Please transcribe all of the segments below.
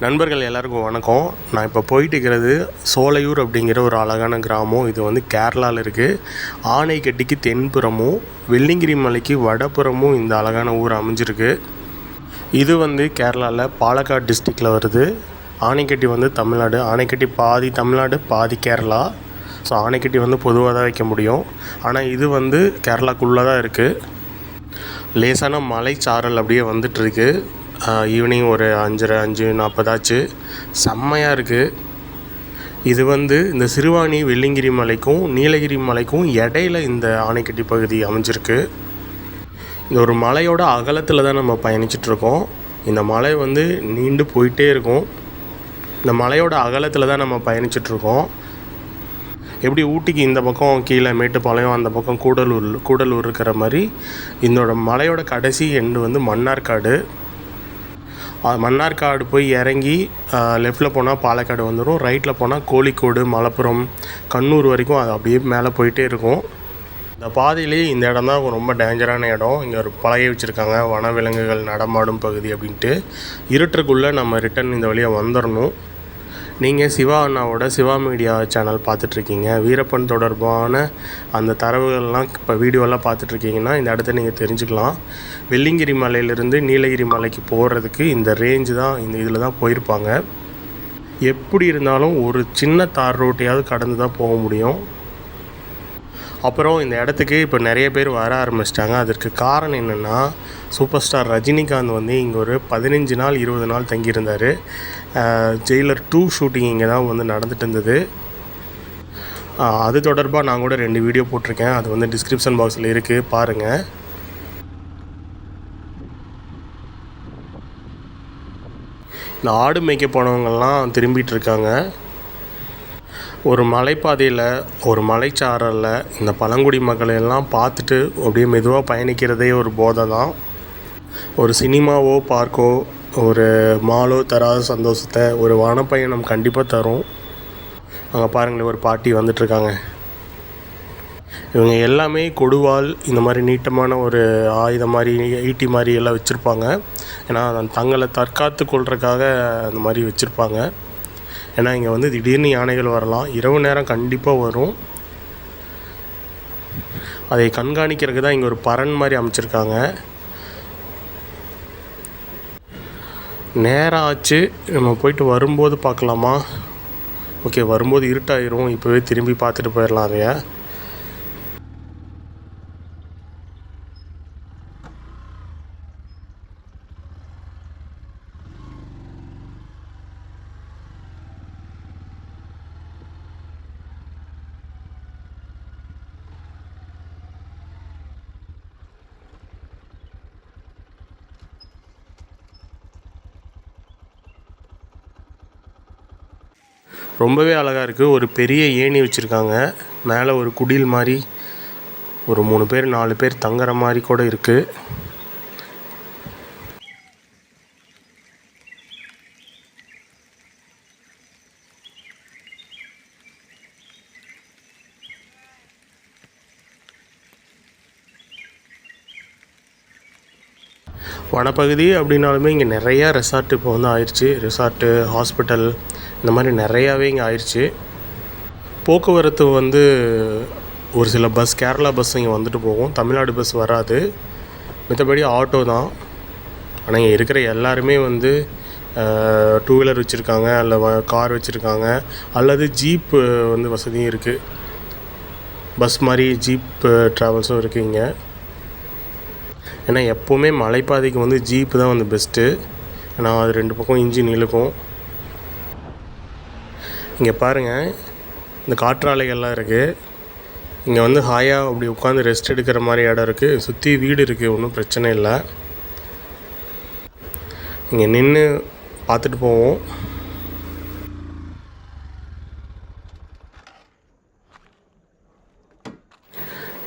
நண்பர்கள் எல்லாருக்கும் வணக்கம். நான் இப்போ போயிட்டு இருக்கிறது சோலையூர் அப்படிங்கிற ஒரு அழகான கிராமம். இது வந்து கேரளாவில் இருக்குது. ஆனைக்கட்டிக்கு தென்புறமும் வெள்ளிங்கிரி மலைக்கு வடப்புறமும் இந்த அழகான ஊர் அமைஞ்சிருக்கு. இது வந்து கேரளாவில் பாலக்காடு டிஸ்ட்ரிக்டில் வருது. ஆனைக்கட்டி வந்து தமிழ்நாடு. ஆனைக்கட்டி பாதி தமிழ்நாடு பாதி கேரளா. ஸோ ஆனைக்கட்டி வந்து பொதுவாக தான் வைக்க முடியும். ஆனால் இது வந்து கேரளாக்குள்ளே தான் இருக்குது. லேசான மலை சாரல் அப்படியே வந்துட்டுருக்கு. ஈவினிங் ஒரு 5:40 ஆச்சு. செம்மையாக இருக்குது. இது வந்து இந்த சிறுவாணி வெள்ளிங்கிரி மலைக்கும் நீலகிரி மலைக்கும் இடையில இந்த ஆனைக்கட்டி பகுதி அமைஞ்சிருக்கு. இந்த ஒரு மலையோட அகலத்தில் தான் நம்ம பயணிச்சிட்ருக்கோம். இந்த மலை வந்து நீண்டு போயிட்டே இருக்கும். இந்த மலையோட அகலத்தில் தான் நம்ம பயணிச்சிட்ருக்கோம். எப்படி ஊட்டிக்கு இந்த பக்கம் கீழே மேட்டுப்பாளையம், அந்த பக்கம் கூடலூர் இருக்கிற மாதிரி இதோட மலையோட கடைசி எண்டு வந்து மன்னார்காடு. மன்னார்காடு போய் இறங்கி லெஃப்டில் போனால் பாலக்காடு வந்துடும். ரைட்டில் போனால் கோழிக்கோடு, மலப்புரம், கண்ணூர் வரைக்கும் அது அப்படியே மேலே போயிட்டே இருக்கும். இந்த பாதையிலே இந்த இடம் தான் ரொம்ப டேஞ்சரான இடம். இங்கே ஒரு பலகை வச்சுருக்காங்க, வனவிலங்குகள் நடமாடும் பகுதி அப்படின்ட்டு. இருட்டுக்குள்ளே நம்ம ரிட்டன் இந்த வழியாக வந்துடணும். நீங்கள் சிவா அண்ணாவோட சிவா மீடியா சேனல் பார்த்துட்ருக்கீங்க. வீரப்பன் தொடர்பான அந்த தரவுகள்லாம் இப்போ வீடியோலாம் பார்த்துட்ருக்கீங்கன்னா இந்த இடத்த நீங்கள் தெரிஞ்சுக்கலாம். வெள்ளிங்கிரி மலையிலேருந்து நீலகிரி மலைக்கு போகிறதுக்கு இந்த ரேஞ்சு தான், இந்த இதில் தான் போயிருப்பாங்க. எப்படி இருந்தாலும் ஒரு சின்ன தார் ரோட்டையாவது கடந்து தான் போக முடியும். அப்புறம் இந்த இடத்துக்கு இப்போ நிறைய பேர் வர ஆரம்பிச்சிட்டாங்க. அதற்கு காரணம் என்னென்னா, சூப்பர் ஸ்டார் ரஜினிகாந்த் வந்து இங்கே ஒரு 15 நாள் 20 நாள் தங்கியிருந்தார். ஜெயிலர் 2 ஷூட்டிங் இங்கே தான் வந்து நடந்துட்டு இருந்தது. அது தொடர்பாக நான் கூட 2 வீடியோ போட்டிருக்கேன். அது வந்து டிஸ்கிரிப்ஷன் பாக்ஸில் இருக்குது, பாருங்கள். இந்த ஆடு மேய்க்க போனவங்கள்லாம் திரும்பிட்டு இருக்காங்க. ஒரு மலைப்பாதையில் ஒரு மலைச்சாரலில் இந்த பழங்குடி மக்களையெல்லாம் பார்த்துட்டு அப்படியே மெதுவாக பயணிக்கிறதே ஒரு போதை தான். ஒரு சினிமாவோ பார்க்கோ ஒரு மாலோ தராத சந்தோஷத்தை ஒரு வனப்பயணம் கண்டிப்பாக தரும். அங்கே பாருங்களேன், ஒரு பாட்டி வந்துட்டுருக்காங்க. இவங்க எல்லாமே கொடுவாள், இந்த மாதிரி நீட்டமான ஒரு ஆயுதம் மாதிரி, ஈட்டி மாதிரி எல்லாம் வச்சுருப்பாங்க. ஏன்னா தங்களை தற்காத்து கொள்றதுக்காக அந்த மாதிரி வச்சுருப்பாங்க. ஏன்னா இங்கே வந்து திடீர்னு யானைகள் வரலாம். இரவு நேரம் கண்டிப்பாக வரும். அதை கண்காணிக்கிறதுக்கு தான் இங்கே ஒரு பரண் மாதிரி அமைச்சிருக்காங்க. நேரம் ஆச்சு, நம்ம போயிட்டு வரும்போது பார்க்கலாமா? ஓகே, வரும்போது இருட்டாயிரும். இப்போவே திரும்பி பார்த்துட்டு போயிடலாம். அதைய ரொம்பவே அழகாக இருக்குது. ஒரு பெரிய ஏணி வச்சுருக்காங்க. மேலே ஒரு குடில் மாதிரி ஒரு 3 பேர் 4 பேர் தங்குற மாதிரி கூட இருக்குது. வனப்பகுதி அப்படின்னாலுமே இங்கே நிறையா ரெசார்ட்டு இப்போ வந்து ஆயிடுச்சு. ரெசார்ட்டு, ஹாஸ்பிட்டல், இந்த மாதிரி நிறையாவே இங்கே ஆயிடுச்சு. போக்குவரத்து வந்து ஒரு சில பஸ், கேரளா பஸ் இங்கே வந்துட்டு போகும். தமிழ்நாடு பஸ் வராது. மற்றபடி ஆட்டோ தான். ஆனால் இங்கே இருக்கிற எல்லாருமே வந்து 2 வீலர் வச்சுருக்காங்க, அல்ல கார் வச்சுருக்காங்க, அல்லது ஜீப்பு வந்து வசதியும் இருக்குது. பஸ் மாதிரி ஜீப் ட்ராவல்ஸும் இருக்குது இங்கே. ஏன்னா எப்போவுமே மலைப்பாதைக்கு வந்து ஜீப்பு தான் வந்து பெஸ்ட்டு. ஏன்னா அது 2 பக்கம் இன்ஜின் இழுக்கும். இங்கே பாருங்கள், இந்த காற்றாலைகள்லாம் இருக்குது. இங்கே வந்து ஹாயாக அப்படி உட்காந்து ரெஸ்ட் எடுக்கிற மாதிரி இடம் இருக்குது. சுற்றி வீடு இருக்குது, ஒன்றும் பிரச்சனை இல்லை. இங்கே நின்று பார்த்துட்டு போவோம்.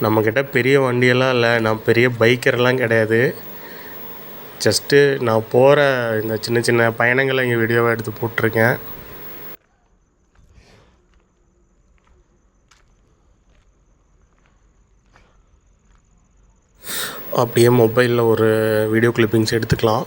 நம்மக்கிட்ட பெரிய வண்டியெல்லாம் இல்லை, நான் பெரிய பைக்கரெல்லாம் கிடையாது. ஜஸ்ட்டு நான் போகிற இந்த சின்ன சின்ன பயணங்களை இங்கே வீடியோவாக எடுத்து போட்டிருக்கேன். அப்படியே மொபைலில் ஒரு வீடியோ கிளிப்பிங்ஸ் எடுத்துக்கலாம்.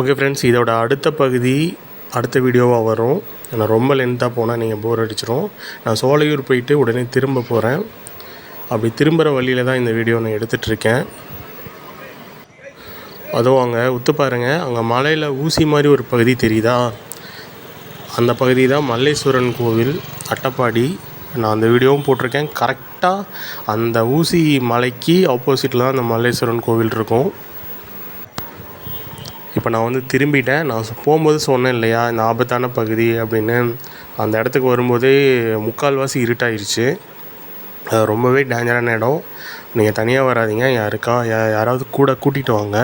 ஓகே ஃப்ரெண்ட்ஸ், இதோட அடுத்த பகுதி அடுத்த வீடியோவாக வரும். நான் ரொம்ப லென்த்தாக போனால் நீங்கள் போர் அடிச்சிடும். நான் சோலையூர் போயிட்டு உடனே திரும்ப போகிறேன். அப்படி திரும்புகிற வழியில் தான் இந்த வீடியோ நான் எடுத்துகிட்ருக்கேன். அதுவும் அங்கே உத்து பாருங்கள், அங்கே மலையில் ஊசி மாதிரி ஒரு பகுதி தெரியுதா? அந்த பகுதி தான் மல்லேஸ்வரன் கோவில், அட்டப்பாடி. நான் அந்த வீடியோவும் போட்டிருக்கேன். கரெக்டாக அந்த ஊசி மலைக்கு ஆப்போசிட்டில் தான் அந்த மல்லேஸ்வரன் கோவில் இருக்கும். இப்போ நான் வந்து திரும்பிட்டேன். நான் போகும்போது சொன்னேன் இல்லையா, இந்த ஆபத்தான பகுதி அப்படின்னு. அந்த இடத்துக்கு வரும்போதே முக்கால்வாசி இருட்டாயிருச்சு. ரொம்பவே டேஞ்சரான இடம். நீங்கள் தனியாக வராதிங்க, யாராவது கூட கூட்டிகிட்டு வாங்க.